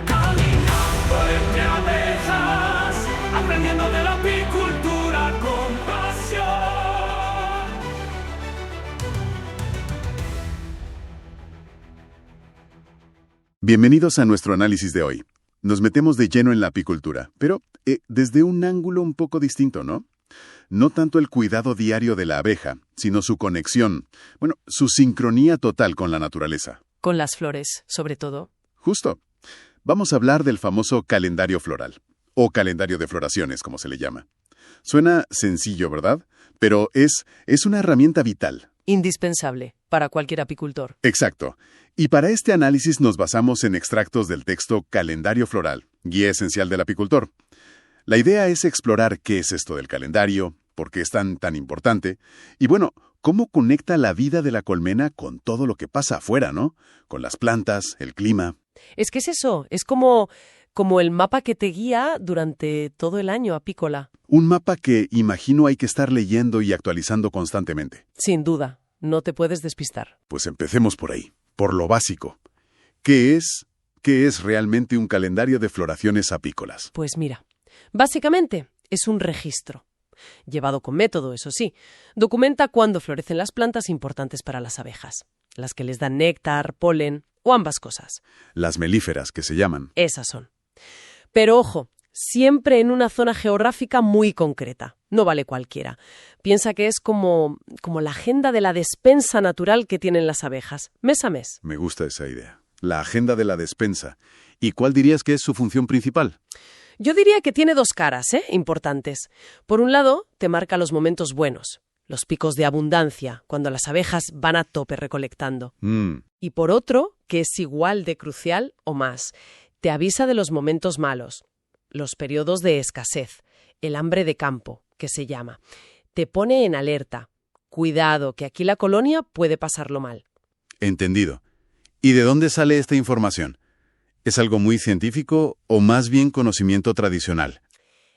Caminando entre abejas, aprendiendo de la apicultura con pasión. Bienvenidos a nuestro análisis de hoy. Nos metemos de lleno en la apicultura, pero desde un ángulo un poco distinto, ¿no? No tanto el cuidado diario de la abeja, sino su conexión, su sincronía total con la naturaleza. Con las flores, sobre todo. Justo. Vamos a hablar del famoso calendario floral, o calendario de floraciones, como se le llama. Suena sencillo, ¿verdad? Pero es una herramienta vital. Indispensable para cualquier apicultor. Exacto. Y para este análisis nos basamos en extractos del texto Calendario Floral, guía esencial del apicultor. La idea es explorar qué es esto del calendario, por qué es tan importante, y cómo conecta la vida de la colmena con todo lo que pasa afuera, ¿no? Con las plantas, el clima. Es que es eso, es como el mapa que te guía durante todo el año apícola. Un mapa que imagino hay que estar leyendo y actualizando constantemente. Sin duda, no te puedes despistar. Pues empecemos por ahí, por lo básico. ¿Qué es realmente un calendario de floraciones apícolas? Pues mira, básicamente es un registro. Llevado con método, eso sí. Documenta cuándo florecen las plantas importantes para las abejas. Las que les dan néctar, polen o ambas cosas. Las melíferas, que se llaman. Esas son. Pero ojo, siempre en una zona geográfica muy concreta. No vale cualquiera. Piensa que es como la agenda de la despensa natural que tienen las abejas, mes a mes. Me gusta esa idea. La agenda de la despensa. ¿Y cuál dirías que es su función principal? Yo diría que tiene dos caras, importantes. Por un lado, te marca los momentos buenos, los picos de abundancia, cuando las abejas van a tope recolectando. Y por otro, que es igual de crucial o más, te avisa de los momentos malos, los periodos de escasez, el hambre de campo, que se llama. Te pone en alerta. Cuidado, que aquí la colonia puede pasarlo mal. Entendido. ¿Y de dónde sale esta información? ¿Es algo muy científico o más bien conocimiento tradicional?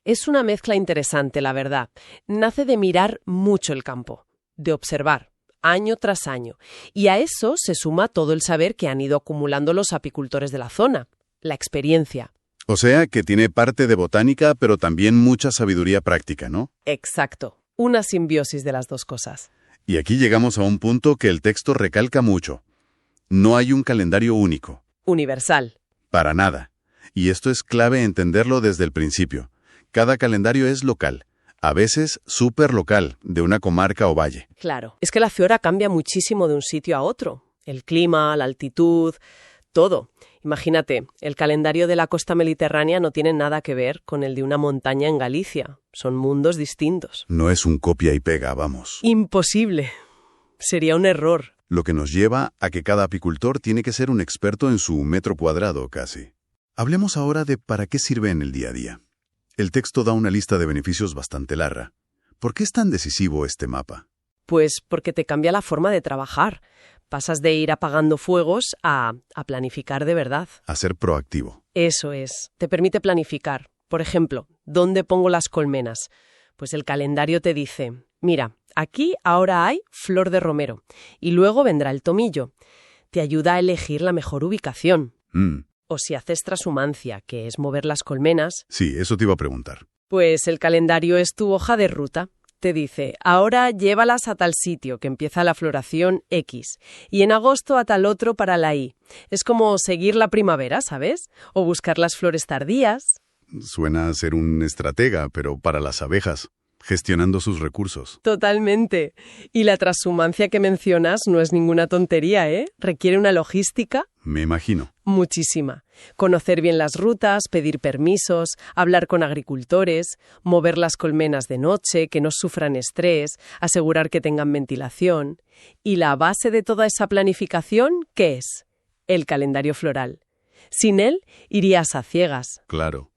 Es una mezcla interesante, la verdad. Nace de mirar mucho el campo, de observar, año tras año. Y a eso se suma todo el saber que han ido acumulando los apicultores de la zona, la experiencia. O sea, que tiene parte de botánica, pero también mucha sabiduría práctica, ¿no? Exacto. Una simbiosis de las dos cosas. Y aquí llegamos a un punto que el texto recalca mucho. No hay un calendario único. Universal. Para nada. Y esto es clave entenderlo desde el principio. Cada calendario es local, a veces súper local, de una comarca o valle. Claro. Es que la flora cambia muchísimo de un sitio a otro. El clima, la altitud, todo. Imagínate, el calendario de la costa mediterránea no tiene nada que ver con el de una montaña en Galicia. Son mundos distintos. No es un copia y pega, vamos. Imposible. Sería un error. Lo que nos lleva a que cada apicultor tiene que ser un experto en su metro cuadrado, casi. Hablemos ahora de para qué sirve en el día a día. El texto da una lista de beneficios bastante larga. ¿Por qué es tan decisivo este mapa? Pues porque te cambia la forma de trabajar. Pasas de ir apagando fuegos a planificar de verdad. A ser proactivo. Eso es. Te permite planificar. Por ejemplo, ¿dónde pongo las colmenas? Pues el calendario te dice, mira, aquí ahora hay flor de romero y luego vendrá el tomillo. Te ayuda a elegir la mejor ubicación. O si haces trashumancia, que es mover las colmenas. Sí, eso te iba a preguntar. Pues el calendario es tu hoja de ruta. Te dice, ahora llévalas a tal sitio que empieza la floración X y en agosto a tal otro para la Y. Es como seguir la primavera, ¿sabes? O buscar las flores tardías. Suena a ser un estratega, pero para las abejas, gestionando sus recursos. Totalmente. Y la trashumancia que mencionas no es ninguna tontería, ¿eh? Requiere una logística. Me imagino. Muchísima. Conocer bien las rutas, pedir permisos, hablar con agricultores, mover las colmenas de noche, que no sufran estrés, asegurar que tengan ventilación. Y la base de toda esa planificación, ¿qué es? El calendario floral. Sin él, irías a ciegas. Claro.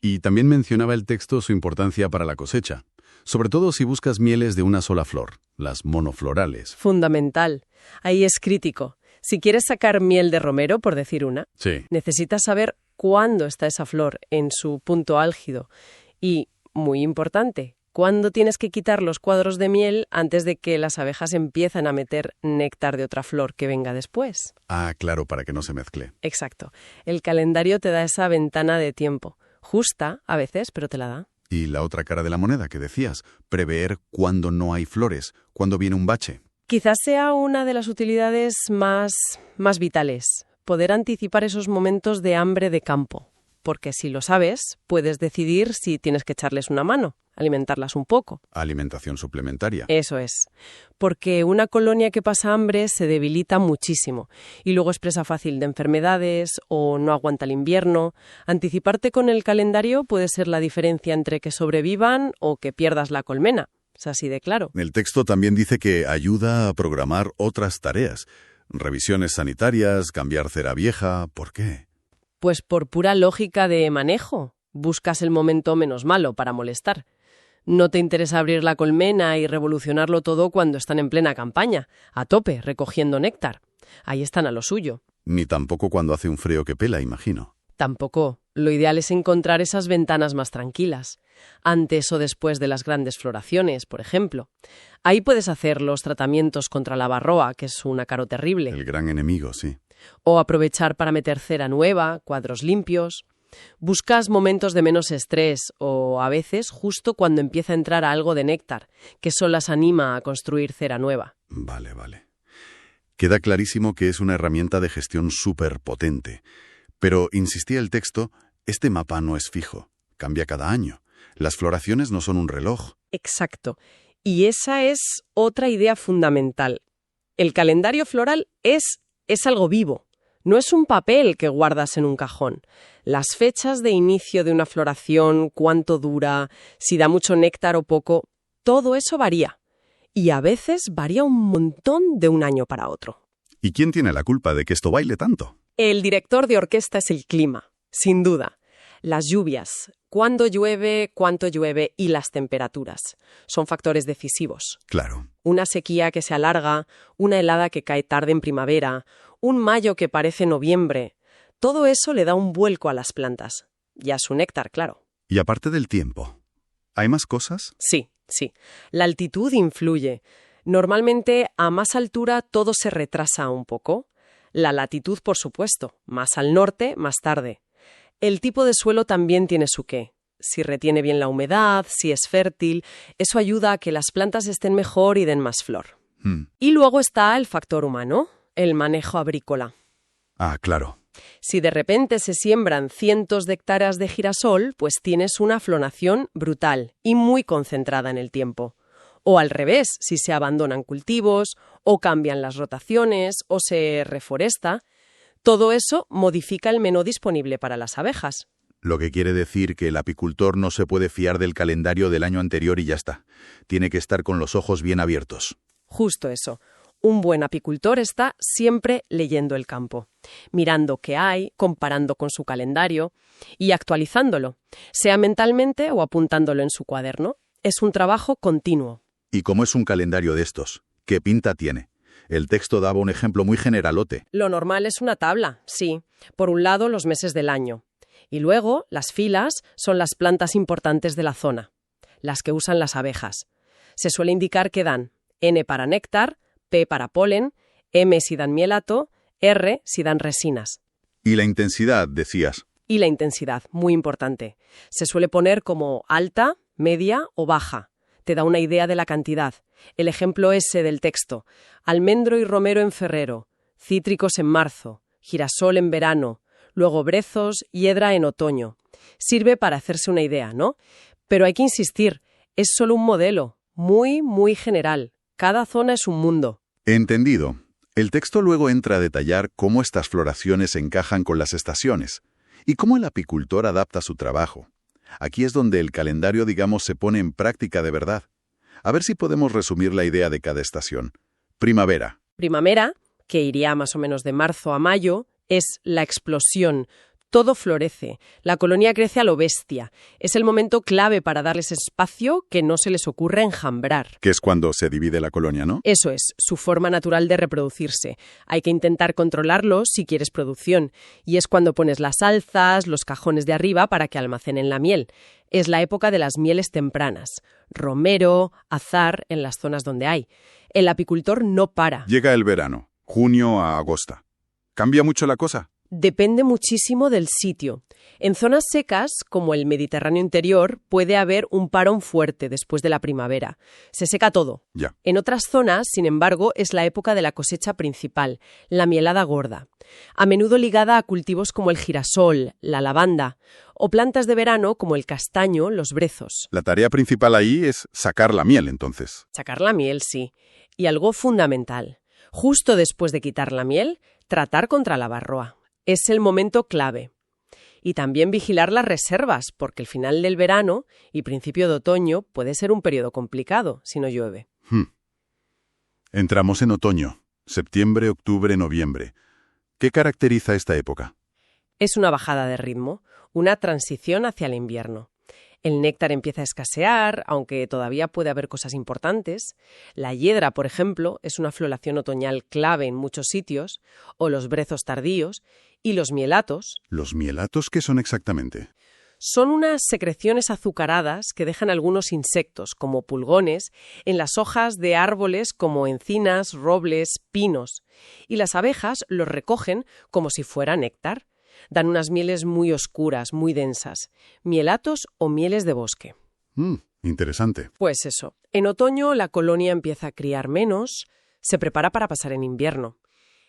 Y también mencionaba el texto su importancia para la cosecha, sobre todo si buscas mieles de una sola flor, las monoflorales. Fundamental. Ahí es crítico. Si quieres sacar miel de romero, por decir una, Sí. necesitas saber cuándo está esa flor en su punto álgido. Y, muy importante, cuándo tienes que quitar los cuadros de miel antes de que las abejas empiecen a meter néctar de otra flor que venga después. Ah, claro, para que no se mezcle. Exacto. El calendario te da esa ventana de tiempo. Justa, a veces, pero te la da. Y la otra cara de la moneda que decías, prever cuándo no hay flores, cuándo viene un bache. Quizás sea una de las utilidades más vitales, poder anticipar esos momentos de hambre de campo. Porque si lo sabes, puedes decidir si tienes que echarles una mano, alimentarlas un poco. Alimentación suplementaria. Eso es. Porque una colonia que pasa hambre se debilita muchísimo y luego es presa fácil de enfermedades o no aguanta el invierno. Anticiparte con el calendario puede ser la diferencia entre que sobrevivan o que pierdas la colmena. Es así de claro. El texto también dice que ayuda a programar otras tareas. Revisiones sanitarias, cambiar cera vieja. ¿Por qué? Pues por pura lógica de manejo. Buscas el momento menos malo para molestar. No te interesa abrir la colmena y revolucionarlo todo cuando están en plena campaña, a tope, recogiendo néctar. Ahí están a lo suyo. Ni tampoco cuando hace un frío que pela, imagino. Tampoco. Lo ideal es encontrar esas ventanas más tranquilas, antes o después de las grandes floraciones, por ejemplo. Ahí puedes hacer los tratamientos contra la varroa, que es un ácaro terrible. El gran enemigo, sí. O aprovechar para meter cera nueva, cuadros limpios. Buscas momentos de menos estrés o, a veces, justo cuando empieza a entrar algo de néctar, que eso las anima a construir cera nueva. Vale. Queda clarísimo que es una herramienta de gestión súper potente. Pero, insistía el texto, este mapa no es fijo, cambia cada año. Las floraciones no son un reloj. Exacto. Y esa es otra idea fundamental. El calendario floral es algo vivo. No es un papel que guardas en un cajón. Las fechas de inicio de una floración, cuánto dura, si da mucho néctar o poco, todo eso varía. Y a veces varía un montón de un año para otro. ¿Y quién tiene la culpa de que esto baile tanto? El director de orquesta es el clima, sin duda. Las lluvias, cuándo llueve, cuánto llueve y las temperaturas son factores decisivos. Claro. Una sequía que se alarga, una helada que cae tarde en primavera, un mayo que parece noviembre. Todo eso le da un vuelco a las plantas. Y a su néctar, claro. Y aparte del tiempo, ¿hay más cosas? Sí. La altitud influye. Normalmente, a más altura, todo se retrasa un poco. La latitud, por supuesto. Más al norte, más tarde. El tipo de suelo también tiene su qué. Si retiene bien la humedad, si es fértil, eso ayuda a que las plantas estén mejor y den más flor. Y luego está el factor humano, el manejo agrícola. Ah, claro. Si de repente se siembran cientos de hectáreas de girasol, pues tienes una floración brutal y muy concentrada en el tiempo. O al revés, si se abandonan cultivos, o cambian las rotaciones, o se reforesta, todo eso modifica el menú disponible para las abejas. Lo que quiere decir que el apicultor no se puede fiar del calendario del año anterior y ya está. Tiene que estar con los ojos bien abiertos. Justo eso. Un buen apicultor está siempre leyendo el campo, mirando qué hay, comparando con su calendario y actualizándolo, sea mentalmente o apuntándolo en su cuaderno. Es un trabajo continuo. ¿Y cómo es un calendario de estos? ¿Qué pinta tiene? El texto daba un ejemplo muy generalote. Lo normal es una tabla, sí. Por un lado, los meses del año. Y luego, las filas son las plantas importantes de la zona, las que usan las abejas. Se suele indicar que dan N para néctar, P para polen, M si dan mielato, R si dan resinas. Y la intensidad, decías. Y la intensidad, muy importante. Se suele poner como alta, media o baja. Te da una idea de la cantidad. El ejemplo ese del texto. Almendro y romero en febrero, cítricos en marzo, girasol en verano, luego brezos, hiedra en otoño. Sirve para hacerse una idea, ¿no? Pero hay que insistir, es solo un modelo, muy, muy general. Cada zona es un mundo. Entendido. El texto luego entra a detallar cómo estas floraciones encajan con las estaciones y cómo el apicultor adapta su trabajo. Aquí es donde el calendario, digamos, se pone en práctica de verdad. A ver si podemos resumir la idea de cada estación. Primavera. Primavera, que iría más o menos de marzo a mayo, es la explosión. Todo florece, la colonia crece a lo bestia. Es el momento clave para darles espacio que no se les ocurra enjambrar. Que es cuando se divide la colonia, ¿no? Eso es, su forma natural de reproducirse. Hay que intentar controlarlo si quieres producción. Y es cuando pones las alzas, los cajones de arriba para que almacenen la miel. Es la época de las mieles tempranas. Romero, azahar en las zonas donde hay. El apicultor no para. Llega el verano, junio a agosto. ¿Cambia mucho la cosa? Depende muchísimo del sitio. En zonas secas, como el Mediterráneo interior, puede haber un parón fuerte después de la primavera. Se seca todo. Ya. En otras zonas, sin embargo, es la época de la cosecha principal, la mielada gorda. A menudo ligada a cultivos como el girasol, la lavanda, o plantas de verano como el castaño, los brezos. La tarea principal ahí es sacar la miel, entonces. Sacar la miel, sí. Y algo fundamental. Justo después de quitar la miel, tratar contra la varroa. Es el momento clave. Y también vigilar las reservas, porque el final del verano y principio de otoño puede ser un periodo complicado si no llueve. Entramos en otoño, septiembre, octubre, noviembre. ¿Qué caracteriza esta época? Es una bajada de ritmo, una transición hacia el invierno. El néctar empieza a escasear, aunque todavía puede haber cosas importantes. La hiedra, por ejemplo, es una floración otoñal clave en muchos sitios, o los brezos tardíos, y los mielatos. ¿Los mielatos qué son exactamente? Son unas secreciones azucaradas que dejan algunos insectos, como pulgones, en las hojas de árboles como encinas, robles, pinos, y las abejas los recogen como si fuera néctar. Dan unas mieles muy oscuras, muy densas, mielatos o mieles de bosque. Interesante. Pues eso. En otoño la colonia empieza a criar menos, se prepara para pasar en invierno.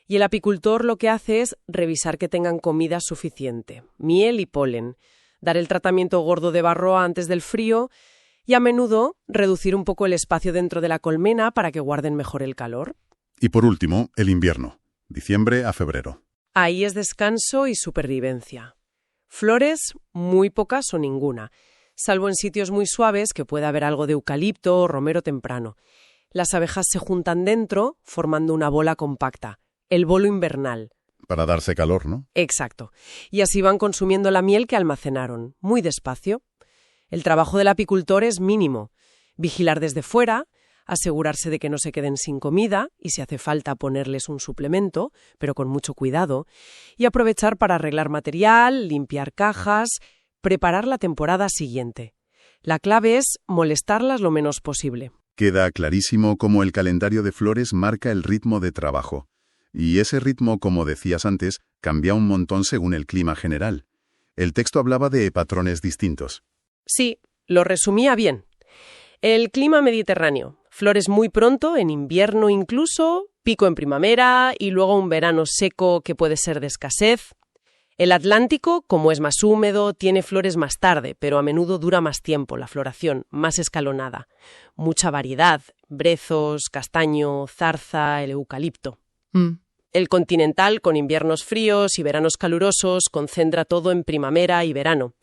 Y el apicultor lo que hace es revisar que tengan comida suficiente, miel y polen, dar el tratamiento gordo de varroa antes del frío y a menudo reducir un poco el espacio dentro de la colmena para que guarden mejor el calor. Y por último, el invierno, diciembre a febrero. Ahí es descanso y supervivencia. Flores, muy pocas o ninguna, salvo en sitios muy suaves que pueda haber algo de eucalipto o romero temprano. Las abejas se juntan dentro, formando una bola compacta, el bolo invernal. Para darse calor, ¿no? Exacto. Y así van consumiendo la miel que almacenaron, muy despacio. El trabajo del apicultor es mínimo. Vigilar desde fuera, asegurarse de que no se queden sin comida y si hace falta ponerles un suplemento, pero con mucho cuidado, y aprovechar para arreglar material, limpiar cajas, preparar la temporada siguiente. La clave es molestarlas lo menos posible. Queda clarísimo cómo el calendario de flores marca el ritmo de trabajo. Y ese ritmo, como decías antes, cambia un montón según el clima general. El texto hablaba de patrones distintos. Sí, lo resumía bien. El clima mediterráneo. Flores muy pronto, en invierno incluso, pico en primavera y luego un verano seco que puede ser de escasez. El Atlántico, como es más húmedo, tiene flores más tarde, pero a menudo dura más tiempo la floración, más escalonada. Mucha variedad, brezos, castaño, zarza, el eucalipto. El continental, con inviernos fríos y veranos calurosos, concentra todo en primavera y verano.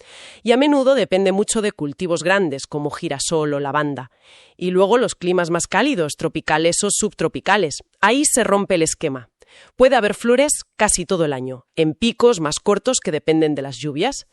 Y a menudo depende mucho de cultivos grandes, como girasol o lavanda. Y luego los climas más cálidos, tropicales o subtropicales. Ahí se rompe el esquema. Puede haber flores casi todo el año, en picos más cortos que dependen de las lluvias.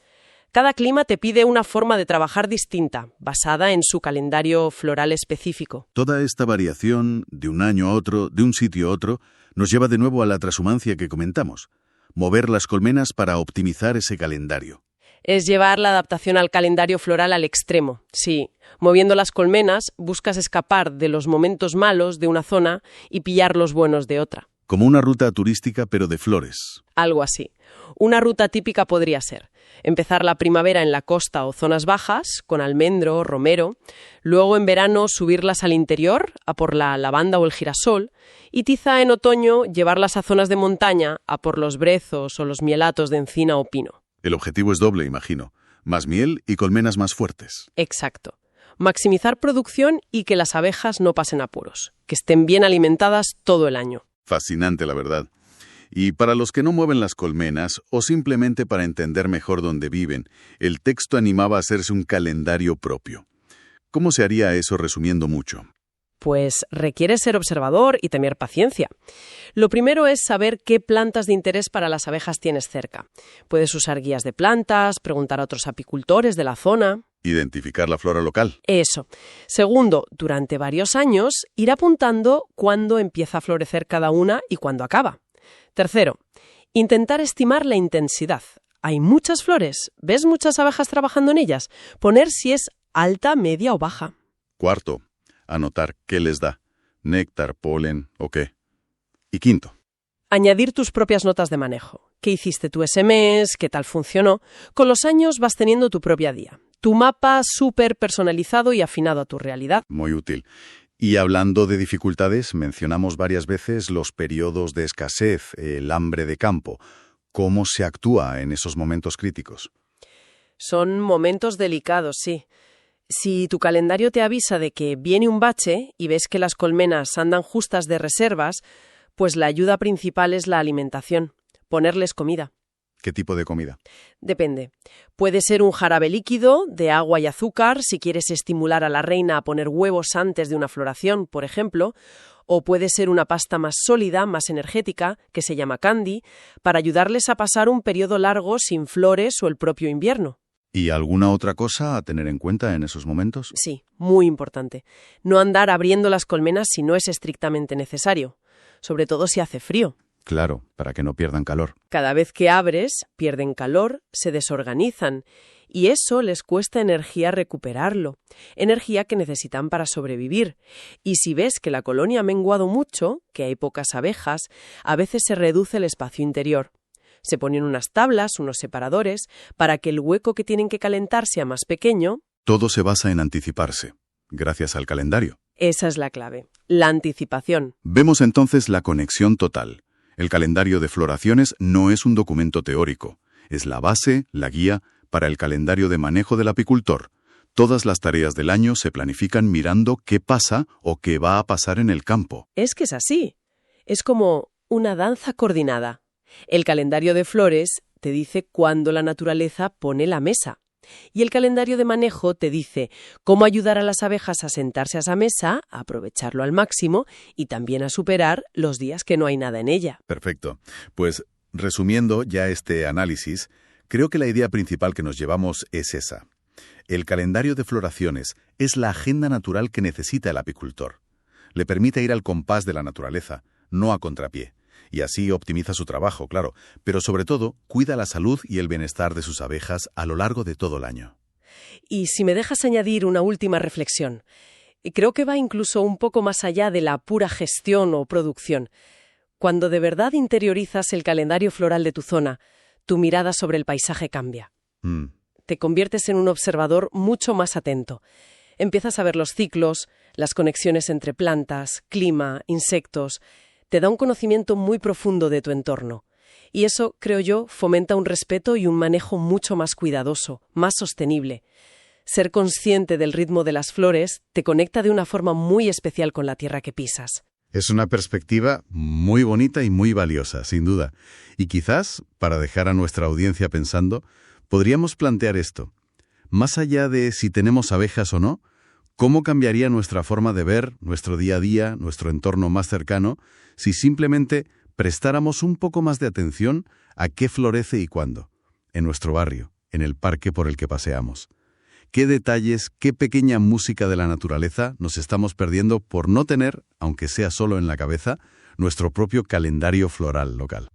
Cada clima te pide una forma de trabajar distinta, basada en su calendario floral específico. Toda esta variación, de un año a otro, de un sitio a otro, nos lleva de nuevo a la transhumancia que comentamos. Mover las colmenas para optimizar ese calendario. Es llevar la adaptación al calendario floral al extremo. Sí, moviendo las colmenas, buscas escapar de los momentos malos de una zona y pillar los buenos de otra. Como una ruta turística, pero de flores. Algo así. Una ruta típica podría ser empezar la primavera en la costa o zonas bajas, con almendro, romero, luego en verano subirlas al interior, a por la lavanda o el girasol, y quizá en otoño llevarlas a zonas de montaña, a por los brezos o los mielatos de encina o pino. El objetivo es doble, imagino. Más miel y colmenas más fuertes. Exacto. Maximizar producción y que las abejas no pasen apuros, que estén bien alimentadas todo el año. Fascinante, la verdad. Y para los que no mueven las colmenas, o simplemente para entender mejor dónde viven, el texto animaba a hacerse un calendario propio. ¿Cómo se haría eso resumiendo mucho? Pues requiere ser observador y tener paciencia. Lo primero es saber qué plantas de interés para las abejas tienes cerca. Puedes usar guías de plantas, preguntar a otros apicultores de la zona. Identificar la flora local. Eso. Segundo, durante varios años, ir apuntando cuándo empieza a florecer cada una y cuándo acaba. Tercero, intentar estimar la intensidad. Hay muchas flores, ¿ves muchas abejas trabajando en ellas? Poner si es alta, media o baja. Cuarto, anotar qué les da. Néctar, polen o qué. Y quinto, añadir tus propias notas de manejo. ¿Qué hiciste tu SMS? ¿Qué tal funcionó? Con los años vas teniendo tu propia guía. Tu mapa súper personalizado y afinado a tu realidad. muy útil. Y hablando de dificultades, mencionamos varias veces los periodos de escasez, el hambre de campo. ¿Cómo se actúa en esos momentos críticos? Son momentos delicados, sí. Si tu calendario te avisa de que viene un bache y ves que las colmenas andan justas de reservas, pues la ayuda principal es la alimentación, ponerles comida. ¿Qué tipo de comida? Depende. Puede ser un jarabe líquido de agua y azúcar si quieres estimular a la reina a poner huevos antes de una floración, por ejemplo, o puede ser una pasta más sólida, más energética, que se llama candy, para ayudarles a pasar un periodo largo sin flores o el propio invierno. ¿Y alguna otra cosa a tener en cuenta en esos momentos? Sí, muy importante. No andar abriendo las colmenas si no es estrictamente necesario, sobre todo si hace frío. Claro, para que no pierdan calor. Cada vez que abres, pierden calor, se desorganizan, y eso les cuesta energía recuperarlo, energía que necesitan para sobrevivir. Y si ves que la colonia ha menguado mucho, que hay pocas abejas, a veces se reduce el espacio interior. Se ponen unas tablas, unos separadores, para que el hueco que tienen que calentar sea más pequeño. Todo se basa en anticiparse, gracias al calendario. Esa es la clave, la anticipación. Vemos entonces la conexión total. El calendario de floraciones no es un documento teórico, es la base, la guía, para el calendario de manejo del apicultor. Todas las tareas del año se planifican mirando qué pasa o qué va a pasar en el campo. Es que es así. Es como una danza coordinada. El calendario de flores te dice cuándo la naturaleza pone la mesa. Y el calendario de manejo te dice cómo ayudar a las abejas a sentarse a esa mesa, a aprovecharlo al máximo y también a superar los días que no hay nada en ella. Perfecto. Pues, resumiendo ya este análisis, creo que la idea principal que nos llevamos es esa. El calendario de floraciones es la agenda natural que necesita el apicultor. Le permite ir al compás de la naturaleza, no a contrapié. Y así optimiza su trabajo, claro, pero sobre todo cuida la salud y el bienestar de sus abejas a lo largo de todo el año. Y si me dejas añadir una última reflexión, creo que va incluso un poco más allá de la pura gestión o producción. Cuando de verdad interiorizas el calendario floral de tu zona, tu mirada sobre el paisaje cambia. Te conviertes en un observador mucho más atento. Empiezas a ver los ciclos, las conexiones entre plantas, clima, insectos. Te da un conocimiento muy profundo de tu entorno. Y eso, creo yo, fomenta un respeto y un manejo mucho más cuidadoso, más sostenible. Ser consciente del ritmo de las flores te conecta de una forma muy especial con la tierra que pisas. Es una perspectiva muy bonita y muy valiosa, sin duda. Y quizás, para dejar a nuestra audiencia pensando, podríamos plantear esto. Más allá de si tenemos abejas o no, ¿cómo cambiaría nuestra forma de ver nuestro día a día, nuestro entorno más cercano, si simplemente prestáramos un poco más de atención a qué florece y cuándo? En nuestro barrio, en el parque por el que paseamos. ¿Qué detalles, qué pequeña música de la naturaleza nos estamos perdiendo por no tener, aunque sea solo en la cabeza, nuestro propio calendario floral local?